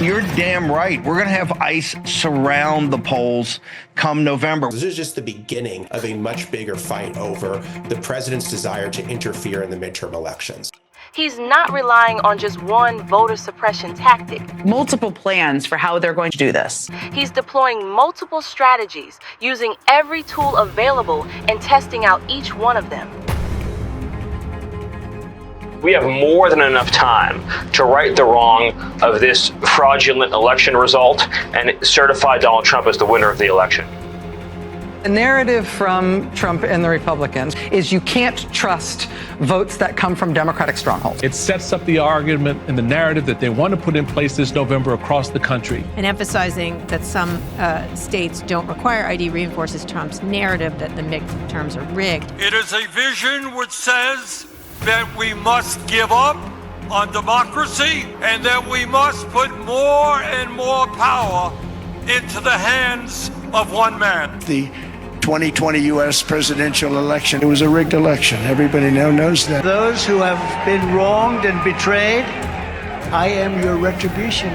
You're damn right. We're going to have ICE surround the polls come November. This is just the beginning of a much bigger fight over the president's desire to interfere in the midterm elections. He's not relying on just one voter suppression tactic. Multiple plans for how they're going to do this. He's deploying multiple strategies, using every tool available and testing out each one of them. We have more than enough time to right the wrong of this fraudulent election result and certify Donald Trump as the winner of the election. The narrative from Trump and the Republicans is you can't trust votes that come from Democratic strongholds. It sets up the argument and the narrative that they want to put in place this November across the country. And emphasizing that some states don't require ID reinforces Trump's narrative that the midterms are rigged. It is a vision which says that we must give up on democracy and that we must put more and more power into the hands of one man. The 2020 U.S. presidential election, it was a rigged election. Everybody now knows that. Those who have been wronged and betrayed, I am your retribution.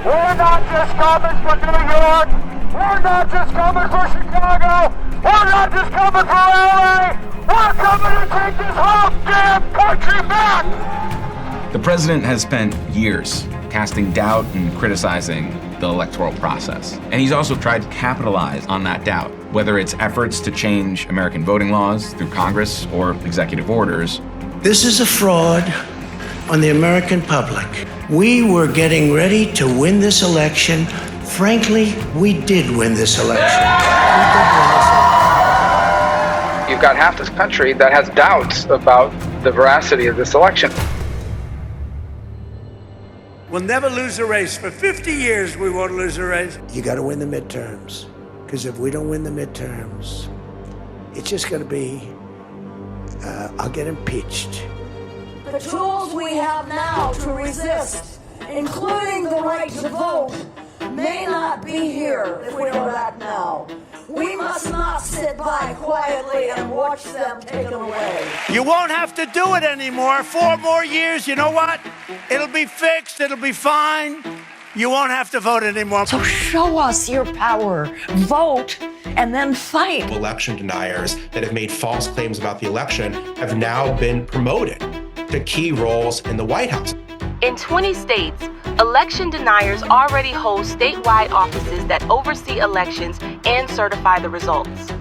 We're not just coming for New York. We're not just coming for Chicago. We're not just coming for LA. We're coming to take this whole damn country back. The president has spent years casting doubt and criticizing the electoral process. And he's also tried to capitalize on that doubt, whether it's efforts to change American voting laws through Congress or executive orders. This is a fraud on the American public. We were getting ready to win this election. Frankly, we did win this election. You've got half this country that has doubts about the veracity of this election. We'll never lose a race. For 50 years, we won't lose a race. You got to win the midterms. Because if we don't win the midterms, it's just going to be, I'll get impeached. The tools we have now to resist, including the right to vote, may not be here if we don't act now. We must not sit by quietly and watch them take it away. You won't have to do it anymore. 4 more years, you know what? It'll be fixed, it'll be fine. You won't have to vote anymore. So show us your power. Vote and then fight. Election deniers that have made false claims about the election have now been promoted to key roles in the White House. In 20 states, election deniers already hold statewide offices that oversee elections and certify the results.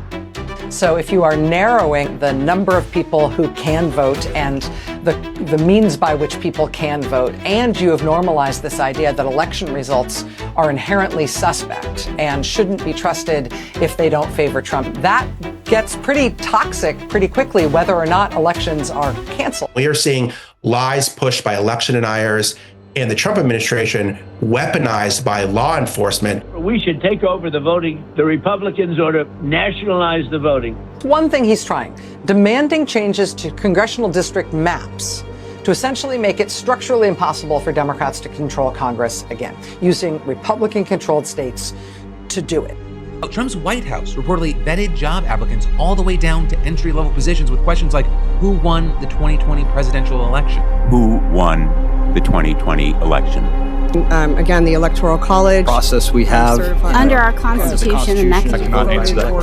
So if you are narrowing the number of people who can vote and the means by which people can vote, and you have normalized this idea that election results are inherently suspect and shouldn't be trusted if they don't favor Trump, that gets pretty toxic pretty quickly, whether or not elections are canceled. We are seeing lies pushed by election deniers and the Trump administration weaponized by law enforcement. We should take over the voting. The Republicans ought to nationalize the voting. One thing he's trying, demanding changes to congressional district maps to essentially make it structurally impossible for Democrats to control Congress again, using Republican-controlled states to do it. Trump's White House reportedly vetted job applicants all the way down to entry-level positions with questions like, who won the 2020 presidential election? Who won the 2020 election? Again, the Electoral College process we have under our Constitution, the mechanism.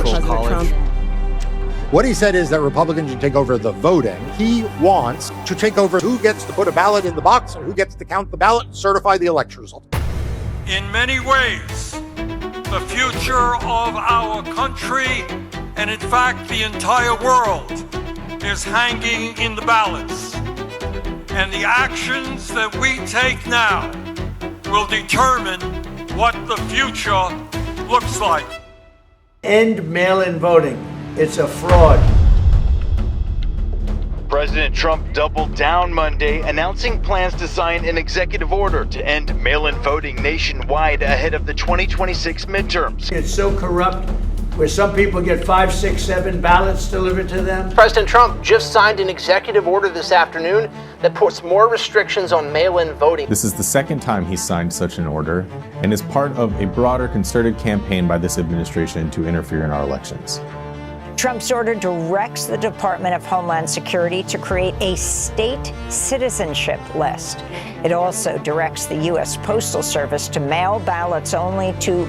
What he said is that Republicans should take over the voting. He wants to take over who gets to put a ballot in the box and who gets to count the ballot and certify the election result. In many ways, the future of our country, and in fact the entire world, is hanging in the balance. And the actions that we take now will determine what the future looks like. End mail-in voting. It's a fraud. President Trump doubled down Monday, announcing plans to sign an executive order to end mail-in voting nationwide ahead of the 2026 midterms. It's so corrupt, where some people get 5, 6, 7 ballots delivered to them. President Trump just signed an executive order this afternoon that puts more restrictions on mail-in voting. This is the second time he's signed such an order and is part of a broader concerted campaign by this administration to interfere in our elections. Trump's order directs the Department of Homeland Security to create a state citizenship list. It also directs the U.S. Postal Service to mail ballots only to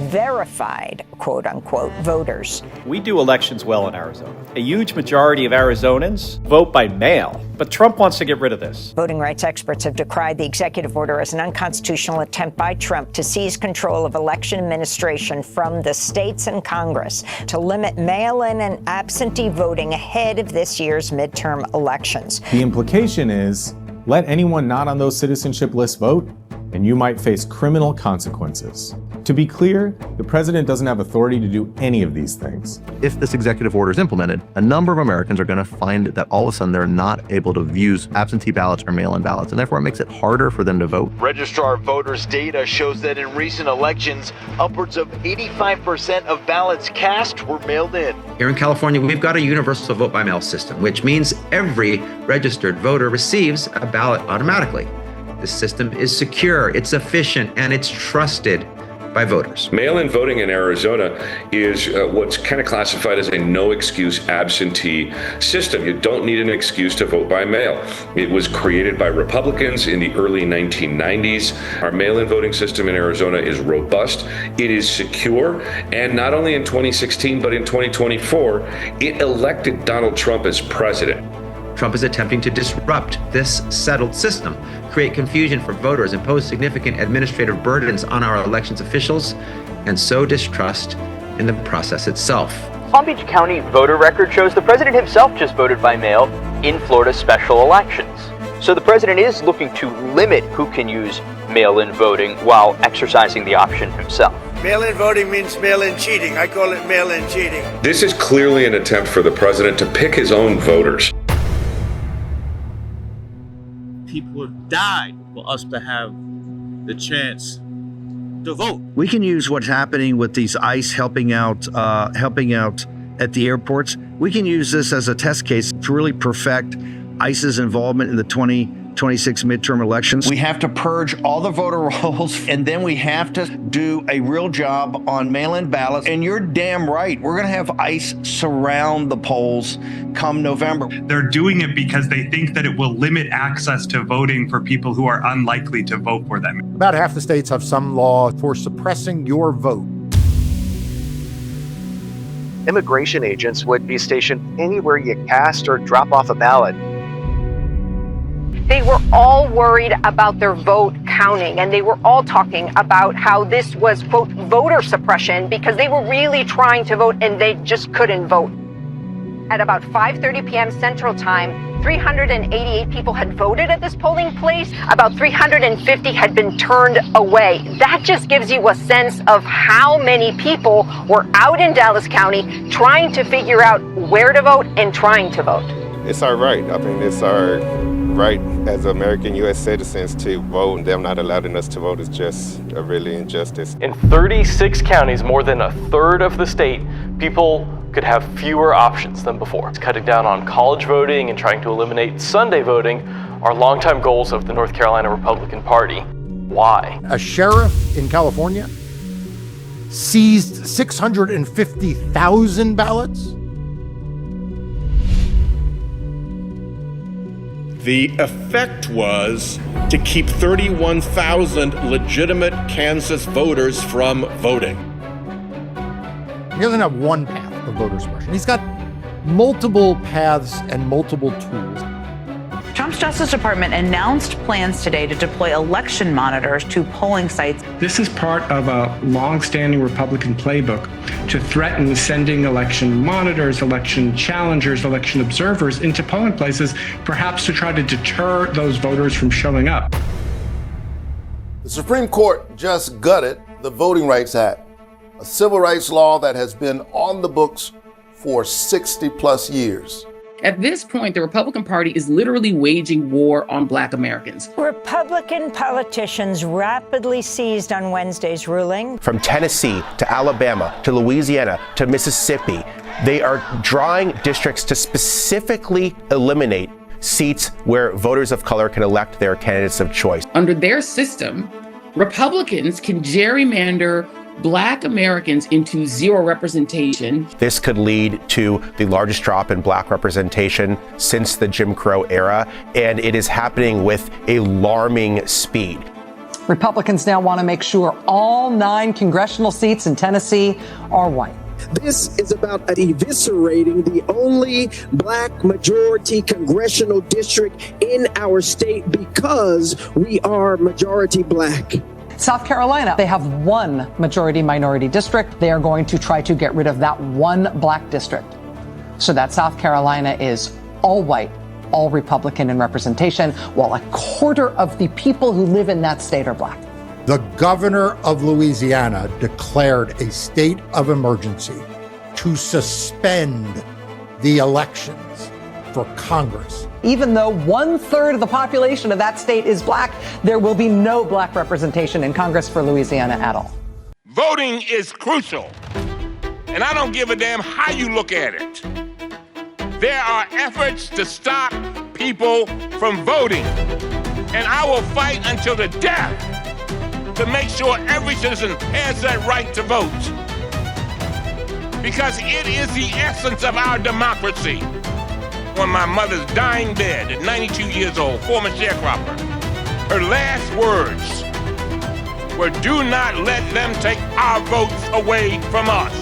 verified, quote-unquote, voters. We do elections well in Arizona. A huge majority of Arizonans vote by mail, but Trump wants to get rid of this. Voting rights experts have decried the executive order as an unconstitutional attempt by Trump to seize control of election administration from the states and Congress, to limit mail-in and absentee voting ahead of this year's midterm elections. The implication is, let anyone not on those citizenship lists vote, and you might face criminal consequences. To be clear, the president doesn't have authority to do any of these things. If this executive order is implemented, a number of Americans are going to find that all of a sudden they're not able to use absentee ballots or mail-in ballots, and therefore it makes it harder for them to vote. Registrar Voters data shows that in recent elections, upwards of 85% of ballots cast were mailed in. Here in California, we've got a universal vote-by-mail system, which means every registered voter receives a ballot automatically. The system is secure, it's efficient, and it's trusted by voters. Mail-in voting in Arizona is what's kind of classified as a no-excuse absentee system. You don't need an excuse to vote by mail. It was created by Republicans in the early 1990s. Our mail-in voting system in Arizona is robust, it is secure, and not only in 2016, but in 2024, it elected Donald Trump as president. Trump is attempting to disrupt this settled system, create confusion for voters, impose significant administrative burdens on our elections officials, and sow distrust in the process itself. Palm Beach County voter record shows the president himself just voted by mail in Florida's special elections. So the president is looking to limit who can use mail-in voting while exercising the option himself. Mail-in voting means mail-in cheating. I call it mail-in cheating. This is clearly an attempt for the president to pick his own voters. People have died for us to have the chance to vote. We can use what's happening with these ICE helping out at the airports. We can use this as a test case to really perfect ICE's involvement in the 2026 midterm elections. We have to purge all the voter rolls, and then we have to do a real job on mail-in ballots. And you're damn right, we're going to have ICE surround the polls come November. They're doing it because they think that it will limit access to voting for people who are unlikely to vote for them. About half the states have some law for suppressing your vote. Immigration agents would be stationed anywhere you cast or drop off a ballot. They were all worried about their vote counting, and they were all talking about how this was, quote, voter suppression, because they were really trying to vote and they just couldn't vote. At about 5:30 p.m. Central Time, 388 people had voted at this polling place. About 350 had been turned away. That just gives you a sense of how many people were out in Dallas County trying to figure out where to vote and trying to vote. It's our right. I mean, it's our right as American U.S. citizens to vote, and them not allowing us to vote is just a really injustice. In 36 counties, more than a third of the state, people could have fewer options than before. Cutting down on college voting and trying to eliminate Sunday voting are longtime goals of the North Carolina Republican Party. Why? A sheriff in California seized 650,000 ballots. The effect was to keep 31,000 legitimate Kansas voters from voting. He doesn't have one path of voter suppression. He's got multiple paths and multiple tools. Trump's Justice Department announced plans today to deploy election monitors to polling sites. This is part of a long-standing Republican playbook to threaten sending election monitors, election challengers, election observers into polling places, perhaps to try to deter those voters from showing up. The Supreme Court just gutted the Voting Rights Act, a civil rights law that has been on the books for 60 plus years. At this point, the Republican Party is literally waging war on Black Americans. Republican politicians rapidly seized on Wednesday's ruling. From Tennessee to Alabama to Louisiana to Mississippi, they are drawing districts to specifically eliminate seats where voters of color can elect their candidates of choice. Under their system, Republicans can gerrymander Black Americans into zero representation. This could lead to the largest drop in Black representation since the Jim Crow era, and it is happening with alarming speed. Republicans now want to make sure all 9 congressional seats in Tennessee are white. This is about eviscerating the only Black majority congressional district in our state because we are majority Black. South Carolina, they have 1 majority minority district. They are going to try to get rid of that 1 Black district so that South Carolina is all white, all Republican in representation, while a quarter of the people who live in that state are Black. The governor of Louisiana declared a state of emergency to suspend the elections for Congress. Even though 1/3 of the population of that state is Black, there will be no Black representation in Congress for Louisiana at all. Voting is crucial, and I don't give a damn how you look at it. There are efforts to stop people from voting, and I will fight until the death to make sure every citizen has that right to vote. Because it is the essence of our democracy. When my mother's dying dead at 92 years old, former sharecropper, her last words were, "Do not let them take our votes away from us."